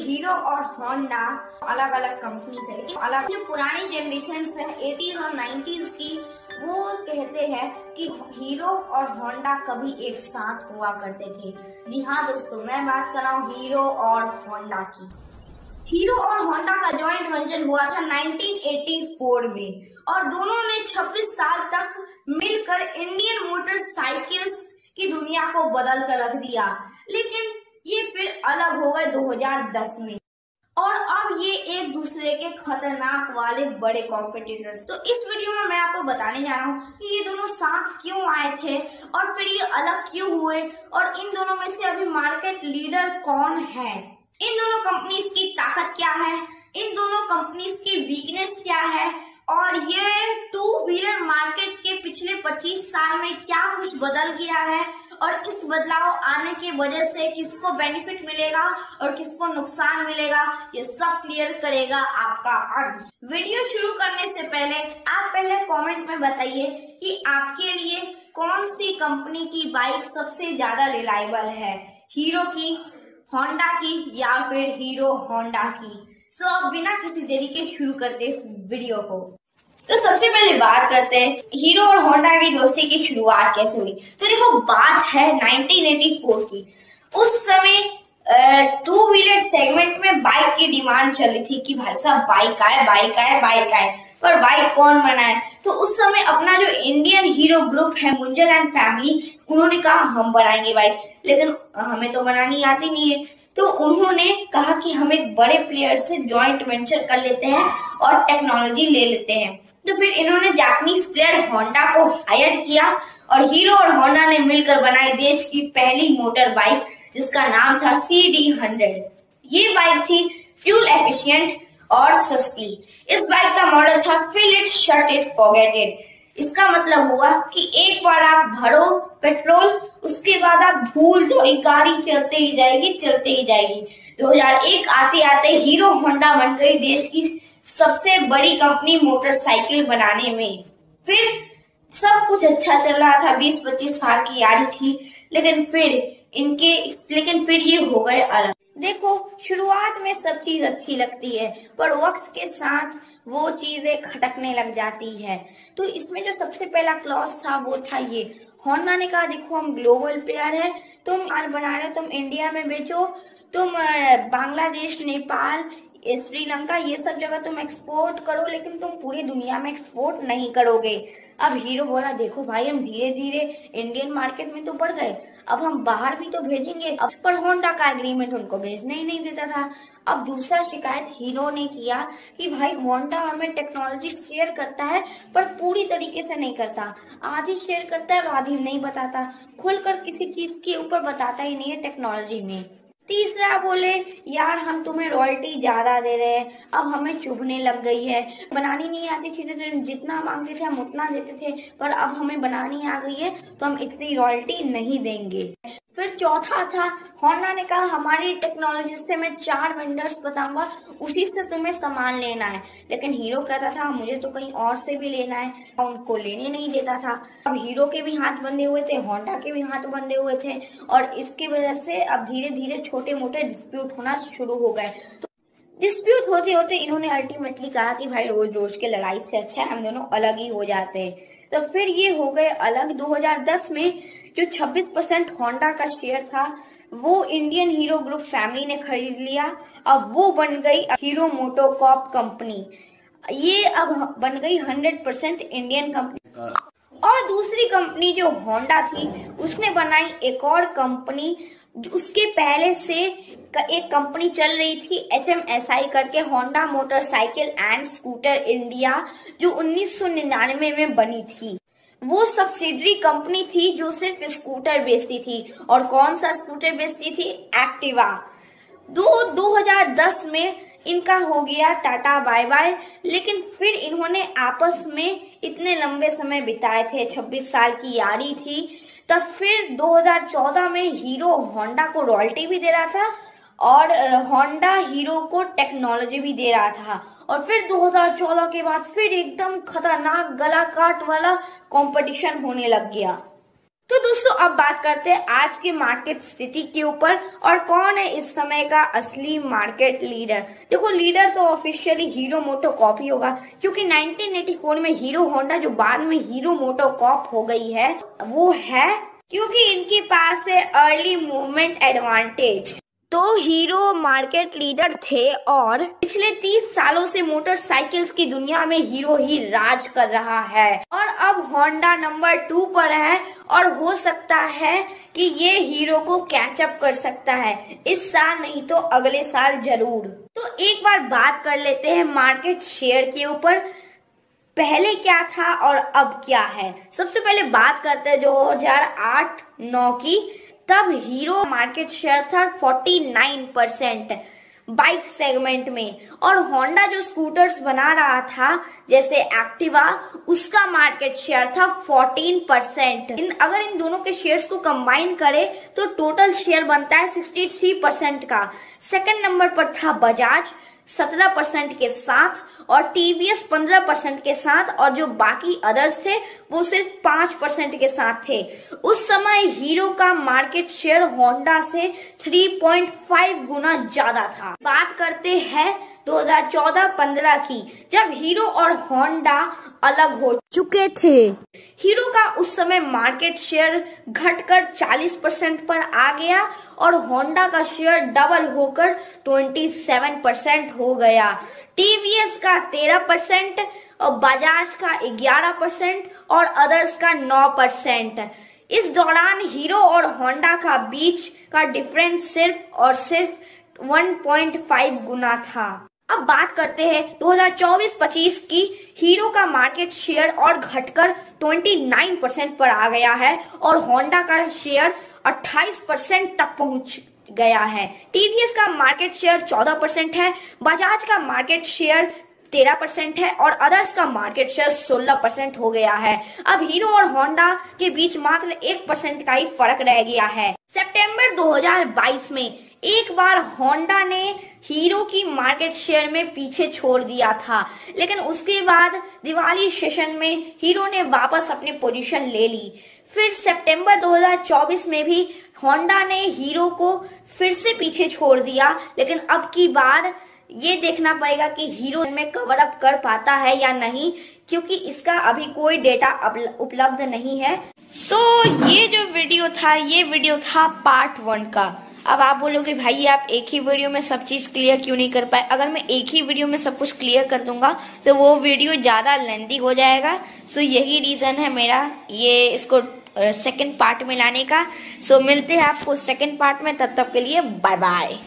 Hero और Honda अलग अलग कंपनी है, लेकिन अलग जो पुरानी जनरेशन है 80s और 90s की, वो कहते हैं कि हीरो और होंडा कभी एक साथ हुआ करते थे। जी हाँ दोस्तों, मैं बात कर रहा हूँ हीरो और होंडा की। हीरो और होंडा का जॉइंट वेंचर हुआ था 1984 में और दोनों ने 26 साल तक मिलकर इंडियन मोटरसाइकिल्स की दुनिया को बदल कर रख दिया, लेकिन ये फिर अलग हो गए 2010 में और अब ये एक दूसरे के खतरनाक वाले बड़े कॉम्पिटिटर्स। तो इस वीडियो में मैं आपको बताने जा रहा हूँ कि ये दोनों साथ क्यों आए थे और फिर ये अलग क्यों हुए और इन दोनों में से अभी मार्केट लीडर कौन है, इन दोनों कंपनीज की ताकत क्या है, इन दोनों कंपनीज की वीकनेस क्या है और ये टू व्हीलर मार्केट के पिछले 25 साल में क्या कुछ बदल गया है और इस बदलाव आने की वजह से किसको बेनिफिट मिलेगा और किसको नुकसान मिलेगा, ये सब क्लियर करेगा आपका अंश। वीडियो शुरू करने से पहले आप पहले कमेंट में बताइए कि आपके लिए कौन सी कंपनी की बाइक सबसे ज्यादा रिलायबल है, हीरो की, होंडा की या फिर हीरो होंडा की। सो अब बिना किसी देरी के शुरू करते इस वीडियो को। तो सबसे पहले बात करते हैं हीरो और होंडा की दोस्ती की शुरुआत कैसे हुई। तो देखो, बात है 1984 की। उस समय टू व्हीलर सेगमेंट में बाइक की डिमांड चल रही थी कि भाई साहब बाइक आए, बाइक आए, बाइक आए, पर बाइक कौन बनाए। तो उस समय अपना जो इंडियन हीरो ग्रुप है मुंजल एंड फैमिली, उन्होंने कहा हम बनाएंगे बाइक, लेकिन हमें तो बनानी आती नहीं है। तो उन्होंने कहा कि हम एक बड़े प्लेयर से जॉइंट वेंचर कर लेते हैं और टेक्नोलॉजी ले लेते हैं। तो फिर इन्होंने जापानीज प्लेयर होंडा को हायर किया और हीरो और होंडा ने मिलकर बनाई देश की पहली मोटर बाइक, जिसका नाम था CD100। ये बाइक थी फ्यूल एफिशिएंट और सस्ती। इस बाइक का मॉडल था fill it, shut it, forget it. इसका मतलब हुआ कि एक बार आप भरो पेट्रोल, उसके बाद आप भूल दो, गाड़ी चलते ही जाएगी, चलते ही जाएगी। 2001 आते आते हीरो होंडा बन गई देश की सबसे बड़ी कंपनी मोटरसाइकिल बनाने में। फिर सब कुछ अच्छा चल रहा था, 20-25 साल की यारी थी, लेकिन फिर ये हो गए अलग। देखो, शुरुआत में सब चीज अच्छी लगती है, पर वक्त के साथ वो चीजें खटकने लग जाती है। तो इसमें जो सबसे पहला क्लॉज था वो था ये, होंडा ने कहा देखो हम ग्लोबल प्लेयर है, तुम माल बना रहे हो, तुम इंडिया में बेचो, तुम बांग्लादेश, नेपाल, श्रीलंका, ये सब जगह तुम एक्सपोर्ट करो, लेकिन तुम पूरी दुनिया में एक्सपोर्ट नहीं करोगे। अब हीरो बोला देखो भाई, हम धीरे धीरे इंडियन मार्केट में तो बढ़ गए, अब हम बाहर भी तो भेजेंगे। अब पर होंडा का एग्रीमेंट उनको भेजने ही नहीं देता था। अब दूसरा शिकायत हीरो ने किया कि भाई होंडा हमें टेक्नोलॉजी शेयर करता है पर पूरी तरीके से नहीं करता, आधी शेयर करता है और आधी नहीं बताता, खुलकर किसी चीज के ऊपर बताता ही नहीं है टेक्नोलॉजी में। तीसरा बोले यार हम तुम्हें रॉयल्टी ज्यादा दे रहे हैं, अब हमें चुभने लग गई है, बनानी नहीं आती थी तो जितना मांगते थे हम उतना देते थे, पर अब हमें बनानी आ गई है तो हम इतनी रॉयल्टी नहीं देंगे। फिर चौथा था, होंडा ने कहा हमारी टेक्नोलॉजी से मैं 4 वेंडर्स बताऊंगा, उसी से तुम्हें सामान लेना है, लेकिन हीरो कहता था मुझे तो कहीं और से भी लेना है, उनको लेने नहीं देता था। अब हीरो के भी हाथ बंधे हुए थे, होंडा के भी हाथ बंधे हुए थे और इसकी वजह से अब धीरे धीरे छोटे मोटे डिस्प्यूट होना शुरू हो गए। तो डिस्प्यूट होते होते इन्होंने अल्टीमेटली कहा कि भाई रोज रोज के लड़ाई से अच्छा है हम दोनों अलग ही हो जाते हैं। तो फिर ये हो गए अलग। 2010 में जो 26% होंडा का शेयर था वो इंडियन हीरो ग्रुप फैमिली ने खरीद लिया। अब वो बन गई हीरो मोटोकॉर्प कंपनी, ये अब बन गई 100% इंडियन कंपनी। और दूसरी कंपनी जो होंडा थी उसने बनाई एक और कंपनी, उसके पहले से एक कंपनी चल रही थी HMSI करके, Honda motorcycle and scooter India, जो 1999 में बनी थी। वो सब्सिडरी कंपनी थी जो सिर्फ स्कूटर बेचती थी। और कौन सा स्कूटर बेचती थी? एक्टिवा। 2010 में इनका हो गया टाटा बाय बाय, लेकिन फिर इन्होंने आपस में इतने लंबे समय बिताए थे, 26 साल की यारी थी। तब फिर 2014 में हीरो होंडा को रॉयल्टी भी दे रहा था और होंडा हीरो को टेक्नोलॉजी भी दे रहा था। और फिर 2014 के बाद फिर एकदम खतरनाक गला काट वाला कंपटीशन होने लग गया। तो दोस्तों अब बात करते हैं आज के मार्केट स्थिति के ऊपर और कौन है इस समय का असली मार्केट लीडर। देखो लीडर तो ऑफिशियली हीरो मोटोकॉर्प ही होगा, क्योंकि 1984 में हीरो होंडा जो बाद में हीरो मोटोकॉर्प हो गई है वो है क्योंकि इनके पास है अर्ली मूवमेंट एडवांटेज। तो हीरो मार्केट लीडर थे और पिछले 30 सालों से मोटरसाइकिल्स की दुनिया में हीरो ही राज कर रहा है और अब होंडा नंबर 2 पर है और हो सकता है कि ये हीरो को कैचअप कर सकता है, इस साल नहीं तो अगले साल जरूर। तो एक बार बात कर लेते हैं मार्केट शेयर के ऊपर, पहले क्या था और अब क्या है। सबसे पहले बात करते हैं 2008-9 की, तब हीरो मार्केट शेयर था 49% बाइक सेगमेंट में और होंडा जो स्कूटर्स बना रहा था जैसे एक्टिवा, उसका मार्केट शेयर था 14%। अगर इन दोनों के शेयर्स को कंबाइन करें तो टोटल शेयर बनता है 63% का। सेकंड नंबर पर था बजाज 17% के साथ और टीवीएस 15% के साथ और जो बाकी अदर्स थे वो सिर्फ 5% के साथ थे। उस समय हीरो का मार्केट शेयर होंडा से 3.5 गुना ज्यादा था। बात करते हैं 2014-15 की, जब हीरो और होंडा अलग हो चुके थे। हीरो का उस समय मार्केट शेयर घटकर 40% पर आ गया और होंडा का शेयर डबल होकर 27% हो गया। टीवीएस का 13% और बजाज का 11% और अदर्स का 9%। इस दौरान हीरो और होंडा का बीच का डिफरेंस सिर्फ और सिर्फ 1.5 गुना था। अब बात करते हैं 2024-25 की, हीरो का मार्केट शेयर और घटकर 29% पर आ गया है और होंडा का शेयर 28% तक पहुंच गया है। टीवीएस का मार्केट शेयर 14% है, बजाज का मार्केट शेयर 13% है और अदर्स का मार्केट शेयर 16% हो गया है। अब हीरो और होंडा के बीच मात्र 1% का ही फर्क रह गया है। सितंबर 2022 में एक बार होंडा ने हीरो की मार्केट शेयर में पीछे छोड़ दिया था, लेकिन उसके बाद दिवाली सेशन में हीरो ने वापस अपनी पोजीशन ले ली। फिर सितंबर 2024 में भी होंडा ने हीरो को फिर से पीछे छोड़ दिया, लेकिन अब की बार ये देखना पड़ेगा कि हीरो में कवर अप कर पाता है या नहीं, क्योंकि इसका अभी कोई डेटा उपलब्ध नहीं है। ये जो वीडियो था पार्ट 1 का। अब आप बोलोगे भाई आप एक ही वीडियो में सब चीज क्लियर क्यों नहीं कर पाए। अगर मैं एक ही वीडियो में सब कुछ क्लियर कर दूंगा तो वो वीडियो ज्यादा लेंथी हो जाएगा। यही रीजन है मेरा ये इसको सेकंड पार्ट में लाने का। मिलते हैं आपको सेकंड पार्ट में, तब तक के लिए बाय बाय।